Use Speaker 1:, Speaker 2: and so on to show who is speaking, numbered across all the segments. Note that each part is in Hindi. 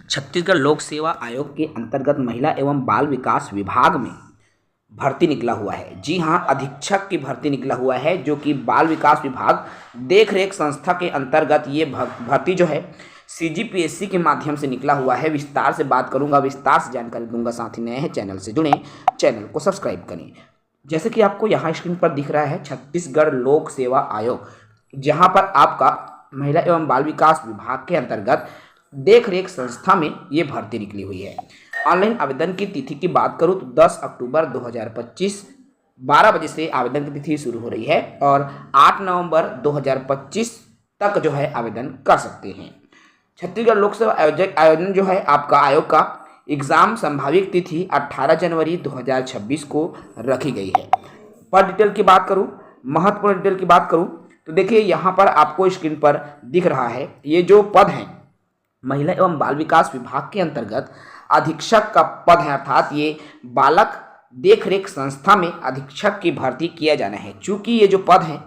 Speaker 1: छत्तीसगढ़ लोक सेवा आयोग के अंतर्गत महिला एवं बाल विकास विभाग में भर्ती निकला हुआ है। जी हाँ, अधीक्षक की भर्ती निकला हुआ है, जो कि बाल विकास विभाग देख रेख संस्था के अंतर्गत ये भर्ती जो है CGPSC के माध्यम से निकला हुआ है। विस्तार से बात करूंगा, विस्तार से जानकारी दूंगा। साथ ही नए हैं चैनल से जुड़े, चैनल को सब्सक्राइब करें। जैसे कि आपको यहाँ स्क्रीन पर दिख रहा है छत्तीसगढ़ लोक सेवा आयोग, जहाँ पर आपका महिला एवं बाल विकास विभाग के अंतर्गत देख रेख संस्था में ये भर्ती निकली हुई है। ऑनलाइन आवेदन की तिथि की बात करूँ तो 10 अक्टूबर 2025 12 बजे से आवेदन की तिथि शुरू हो रही है और 8 नवंबर 2025 तक जो है आवेदन कर सकते हैं। छत्तीसगढ़ लोक सेवा आयोजन जो है आपका आयोग का एग्ज़ाम संभावित तिथि 18 जनवरी 2026 को रखी गई है। पर डिटेल की बात करूं, महत्वपूर्ण डिटेल की बात करूं तो देखिए यहाँ पर आपको स्क्रीन पर दिख रहा है ये जो पद हैं महिला एवं बाल विकास विभाग के अंतर्गत अधीक्षक का पद है, अर्थात ये बालक देख रेख संस्था में अधीक्षक की भर्ती किया जाना है। चूँकि ये जो पद है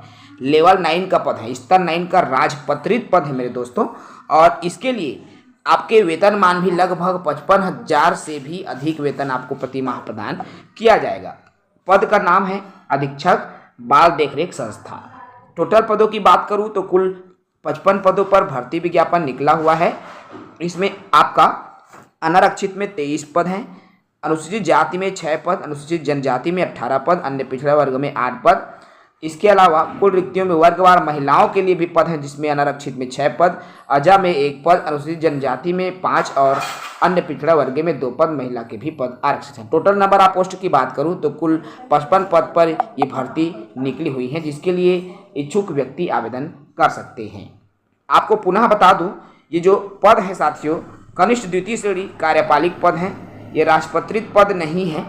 Speaker 1: लेवल 9 का पद है, स्तर 9 का राजपत्रित पद है मेरे दोस्तों, और इसके लिए आपके वेतनमान भी लगभग 55,000 से भी अधिक वेतन आपको प्रति माह प्रदान किया जाएगा। पद का नाम है अधीक्षक बाल देखरेख संस्था। टोटल पदों की बात करूं तो कुल 55 पदों पर भर्ती विज्ञापन निकला हुआ है। इसमें आपका अनारक्षित में 23 पद हैं, अनुसूचित जाति में 6 पद, अनुसूचित जनजाति में 18 पद, अन्य पिछड़ा वर्ग में 8 पद। इसके अलावा कुल रिक्तियों में वर्गवार महिलाओं के लिए भी पद हैं, जिसमें अनारक्षित में 6 पद, अजा में 1 पद, अनुसूचित जनजाति में 5 और अन्य पिछड़ा वर्ग में 2 पद महिला के भी पद आरक्षित हैं। टोटल नंबर ऑफ पोस्ट की बात करूं तो कुल 55 पद पर ये भर्ती निकली हुई है, जिसके लिए इच्छुक व्यक्ति आवेदन कर सकते हैं। आपको पुनः बता दूं, ये जो पद है साथियों कनिष्ठ द्वितीय श्रेणी कार्यपालिक पद हैं। ये राजपत्रित पद नहीं है,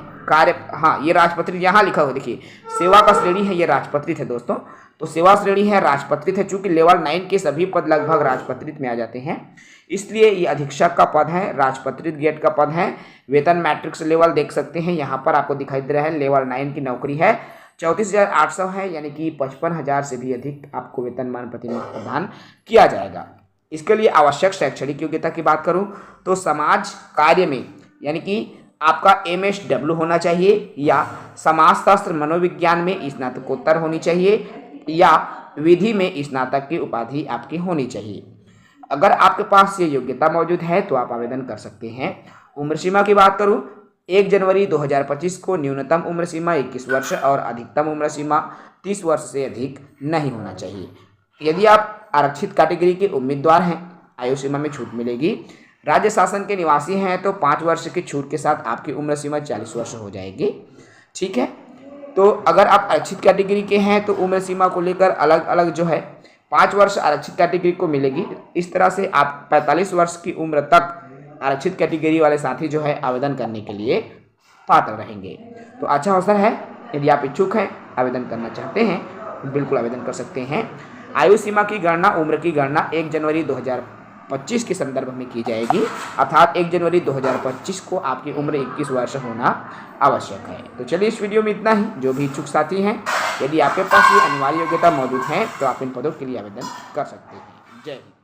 Speaker 1: ये राजपत्रित यहाँ लिखा हुआ देखिए, सेवा का श्रेणी है ये राजपत्रित है दोस्तों, तो सेवा श्रेणी है राजपत्रित है। चूंकि लेवल 9 के सभी पद लगभग राजपत्रित में आ जाते हैं, इसलिए ये अधीक्षक का पद है, राजपत्रित ग्रेड का पद है। वेतन मैट्रिक्स लेवल देख सकते हैं, यहाँ पर आपको दिखाई दे रहा है लेवल 9 की नौकरी है, 34,800 है, यानी कि 55,000 से भी अधिक आपको वेतनमान प्रतिमाह प्रदान किया जाएगा। इसके लिए आवश्यक शैक्षणिक योग्यता की बात करूं तो समाज कार्य में यानी कि आपका MSW होना चाहिए, या समाजशास्त्र मनोविज्ञान में स्नातकोत्तर होनी चाहिए, या विधि में स्नातक की उपाधि आपकी होनी चाहिए। अगर आपके पास ये योग्यता मौजूद है तो आप आवेदन कर सकते हैं। उम्र सीमा की बात करूं 1 जनवरी 2025 को न्यूनतम उम्र सीमा 21 वर्ष और अधिकतम उम्र सीमा 30 वर्ष से अधिक नहीं होना चाहिए। यदि आप आरक्षित कैटेगरी के उम्मीदवार हैं, आयु सीमा में छूट मिलेगी। राज्य शासन के निवासी हैं तो 5 वर्ष की छूट के साथ आपकी उम्र सीमा 40 वर्ष हो जाएगी। ठीक है, तो अगर आप आरक्षित कैटेगरी के हैं तो उम्र सीमा को लेकर अलग अलग जो है 5 वर्ष आरक्षित कैटेगरी को मिलेगी। इस तरह से आप 45 वर्ष की उम्र तक आरक्षित कैटेगरी वाले साथी जो है आवेदन करने के लिए पात्र रहेंगे। तो अच्छा अवसर है, यदि आप इच्छुक हैं आवेदन करना चाहते हैं बिल्कुल आवेदन कर सकते हैं। आयु सीमा की गणना, उम्र की गणना 1 जनवरी 2025 के संदर्भ में की जाएगी, अर्थात 1 जनवरी 2025 को आपकी उम्र 21 वर्ष होना आवश्यक है। तो चलिए इस वीडियो में इतना ही। जो भी इच्छुक साथी हैं, यदि आपके पास ये अनिवार्य योग्यता मौजूद है तो आप इन पदों के लिए आवेदन कर सकते हैं। जय हिंद।